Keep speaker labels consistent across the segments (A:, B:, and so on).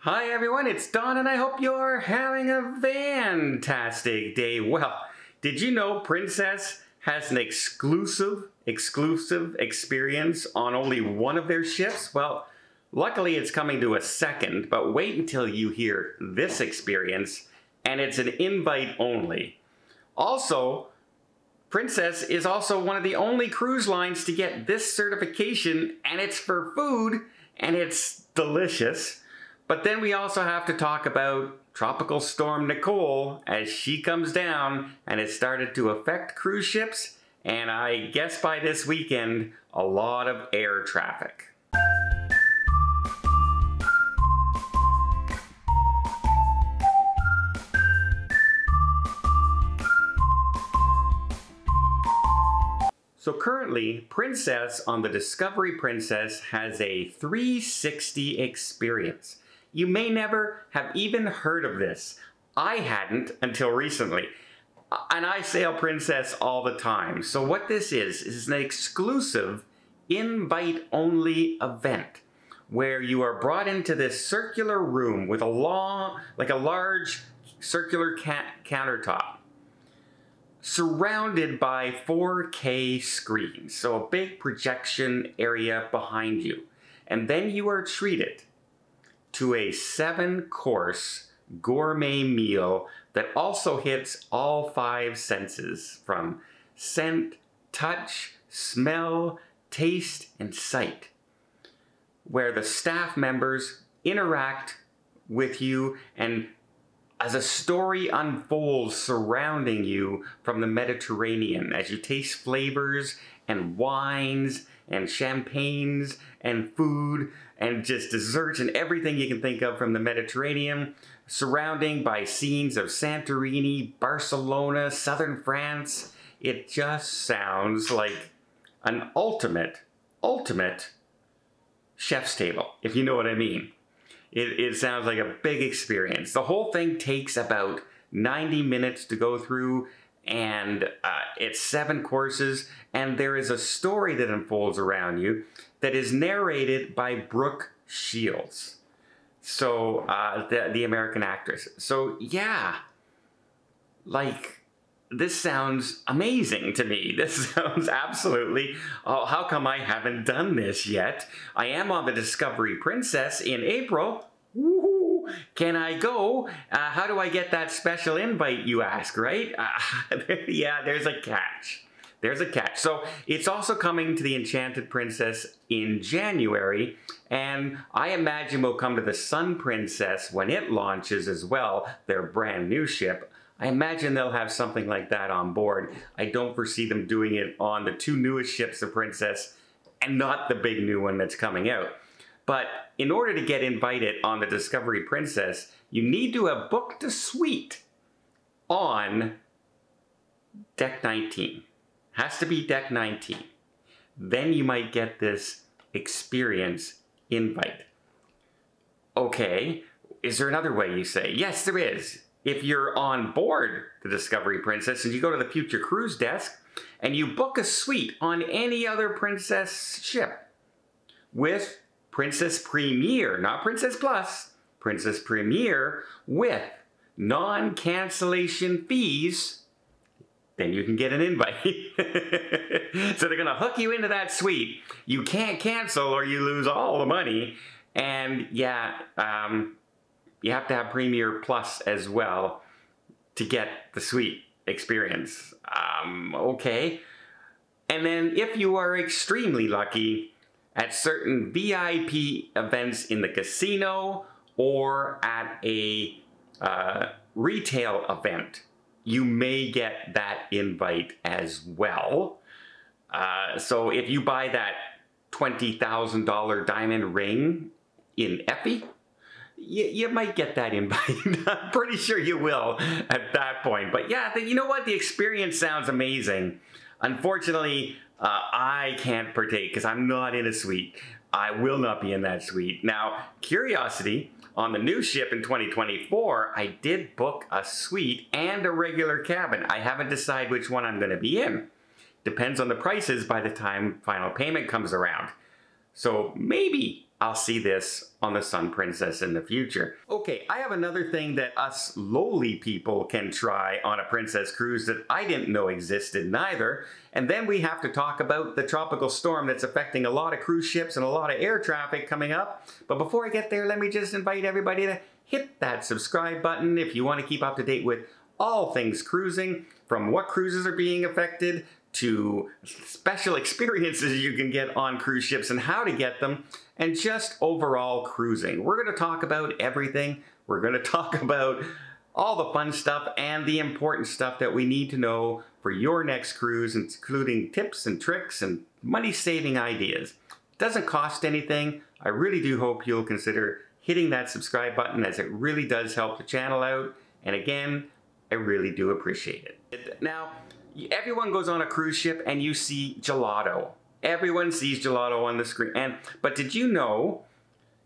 A: Hi everyone, it's Don and I hope you're having a fantastic day. Well, did you know Princess has an exclusive experience on only one of their ships? Well, luckily it's coming to a second, but wait until you hear this experience, and it's an invite only. Also, Princess is also one of the only cruise lines to get this certification, and it's for food, and it's delicious. But then we also have to talk about Tropical Storm Nicole as she comes down, and it started to affect cruise ships, and I guess by this weekend, a lot of air traffic. So currently, Princess on the Discovery Princess has a 360 experience. You may never have even heard of this. I hadn't until recently. And I sail Princess all the time. So what this is an exclusive invite-only event where you are brought into this circular room with a large circular countertop, surrounded by 4K screens, so a big projection area behind you. And then you are treated to a 7-course gourmet meal that also hits all 5 senses, from scent, touch, smell, taste, and sight, where the staff members interact with you and as a story unfolds surrounding you from the Mediterranean, as you taste flavors and wines and champagnes and food and just desserts and everything you can think of from the Mediterranean, surrounding by scenes of Santorini, Barcelona, southern France. It just sounds like an ultimate chef's table, if you know what I mean. It sounds like a big experience. The whole thing takes about 90 minutes to go through, and it's 7 courses, and there is a story that unfolds around you that is narrated by Brooke Shields, so the American actress. So yeah, like, this sounds amazing to me. This sounds absolutely, oh, how come I haven't done this yet? I am on the Discovery Princess in April. Woohoo! Can I go? How do I get that special invite, you ask, right? Yeah, there's a catch. There's a catch. So it's also coming to the Enchanted Princess in January, and I imagine we'll come to the Sun Princess when it launches as well, their brand new ship. I imagine they'll have something like that on board. I don't foresee them doing it on the 2 newest ships of Princess and not the big new one that's coming out. But in order to get invited on the Discovery Princess, you need to have booked a suite on Deck 19. Has to be Deck 19. Then you might get this experience invite. Okay, is there another way, you say? Yes, there is. If you're on board the Discovery Princess and you go to the Future Cruise desk and you book a suite on any other Princess ship with Princess Premier, not Princess Plus, Princess Premier with non-cancellation fees, then you can get an invite. So they're gonna hook you into that suite. You can't cancel or you lose all the money. And yeah, you have to have Premier Plus as well to get the suite experience. Okay. And then if you are extremely lucky, at certain VIP events in the casino or at a retail event, you may get that invite as well. So if you buy that $20,000 diamond ring in Effie, you might get that invite. I'm pretty sure you will at that point. But yeah, you know what? The experience sounds amazing. Unfortunately, I can't partake because I'm not in a suite. I will not be in that suite. Now, curiosity, on the new ship in 2024, I did book a suite and a regular cabin. I haven't decided which one I'm going to be in. Depends on the prices by the time final payment comes around. So maybe I'll see this on the Sun Princess in the future. Okay, I have another thing that us lowly people can try on a Princess cruise that I didn't know existed neither. And then we have to talk about the tropical storm that's affecting a lot of cruise ships and a lot of air traffic coming up. But before I get there, let me just invite everybody to hit that subscribe button if you want to keep up to date with all things cruising, from what cruises are being affected to special experiences you can get on cruise ships and how to get them, and just overall cruising. We're going to talk about everything. We're going to talk about all the fun stuff and the important stuff that we need to know for your next cruise, including tips and tricks and money-saving ideas. It doesn't cost anything. I really do hope you'll consider hitting that subscribe button, as it really does help the channel out. And again, I really do appreciate it. Now, everyone goes on a cruise ship and you see gelato. Everyone sees gelato on the screen. But did you know,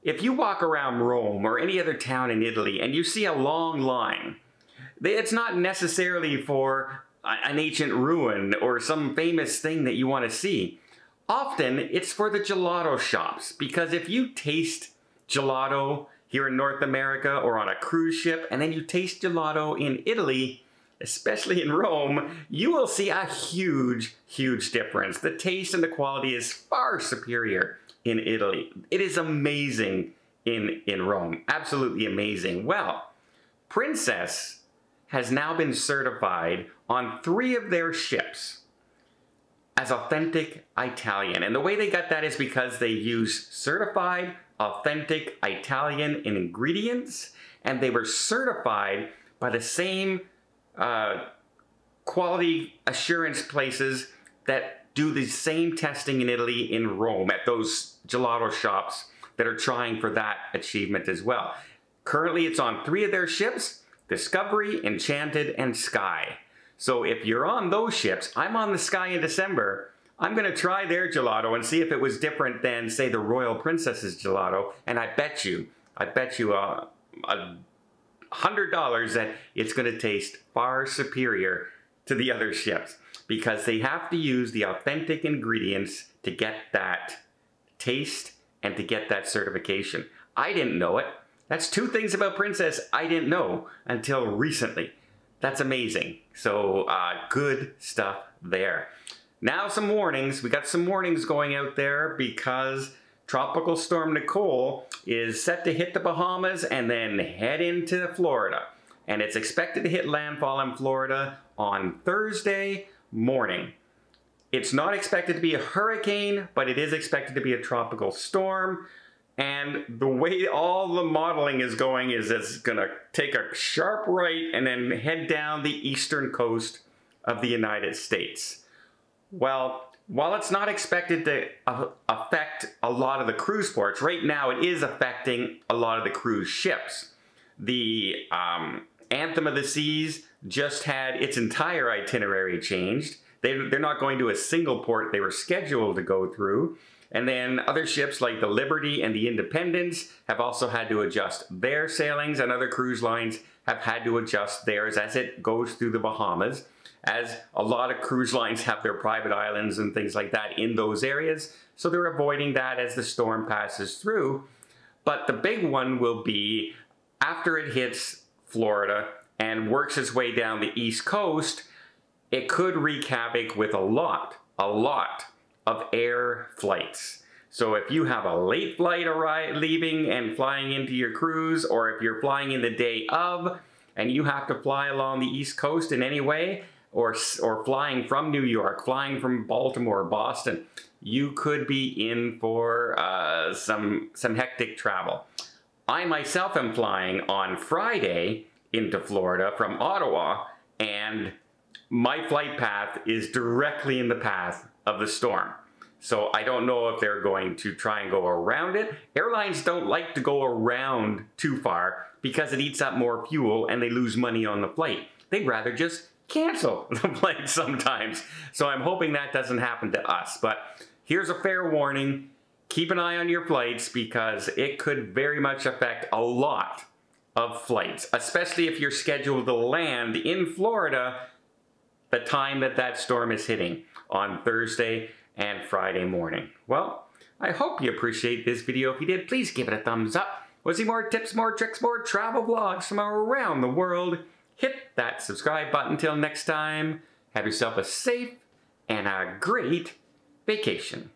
A: if you walk around Rome or any other town in Italy and you see a long line, it's not necessarily for an ancient ruin or some famous thing that you want to see. Often it's for the gelato shops, because if you taste gelato here in North America or on a cruise ship, and then you taste gelato in Italy, especially in Rome, you will see a huge, huge difference. The taste and the quality is far superior in Italy. It is amazing in Rome, absolutely amazing. Well, Princess has now been certified on 3 of their ships as authentic Italian. And the way they got that is because they use certified authentic Italian ingredients, and they were certified by the same quality assurance places that do the same testing in Italy in Rome, at those gelato shops that are trying for that achievement as well. Currently it's on 3 of their ships: Discovery, Enchanted, and Sky. So if you're on those ships, I'm on the Sky in December, I'm going to try their gelato and see if it was different than, say, the Royal Princess's gelato, and I bet you $100 that it's going to taste far superior to the other ships, because they have to use the authentic ingredients to get that taste and to get that certification. I didn't know it. That's 2 things about Princess I didn't know until recently. That's amazing. So good stuff there. Now some warnings. We got some warnings going out there because Tropical Storm Nicole is set to hit the Bahamas and then head into Florida. And it's expected to hit landfall in Florida on Thursday morning. It's not expected to be a hurricane, but it is expected to be a tropical storm. And the way all the modeling is going is it's gonna take a sharp right and then head down the eastern coast of the United States. Well, while it's not expected to affect a lot of the cruise ports, right now it is affecting a lot of the cruise ships. The Anthem of the Seas just had its entire itinerary changed. They're not going to a single port they were scheduled to go through. And then other ships like the Liberty and the Independence have also had to adjust their sailings, and other cruise lines have had to adjust theirs as it goes through the Bahamas, as a lot of cruise lines have their private islands and things like that in those areas. So they're avoiding that as the storm passes through. But the big one will be after it hits Florida and works its way down the East Coast, it could wreak havoc with a lot of air flights. So if you have a late flight leaving and flying into your cruise, or if you're flying in the day of and you have to fly along the East Coast in any way, or flying from New York, flying from Baltimore, Boston, you could be in for some hectic travel. I myself am flying on Friday into Florida from Ottawa, and my flight path is directly in the path of the storm. So I don't know if they're going to try and go around it. Airlines don't like to go around too far because it eats up more fuel and they lose money on the flight. They'd rather just cancel the flight sometimes. So I'm hoping that doesn't happen to us. But here's a fair warning. Keep an eye on your flights because it could very much affect a lot of flights, especially if you're scheduled to land in Florida the time that that storm is hitting on Thursday and Friday morning. Well, I hope you appreciate this video. If you did, please give it a thumbs up. Want to see more tips, more tricks, more travel vlogs from around the world? Hit that subscribe button. Till next time, have yourself a safe and a great vacation.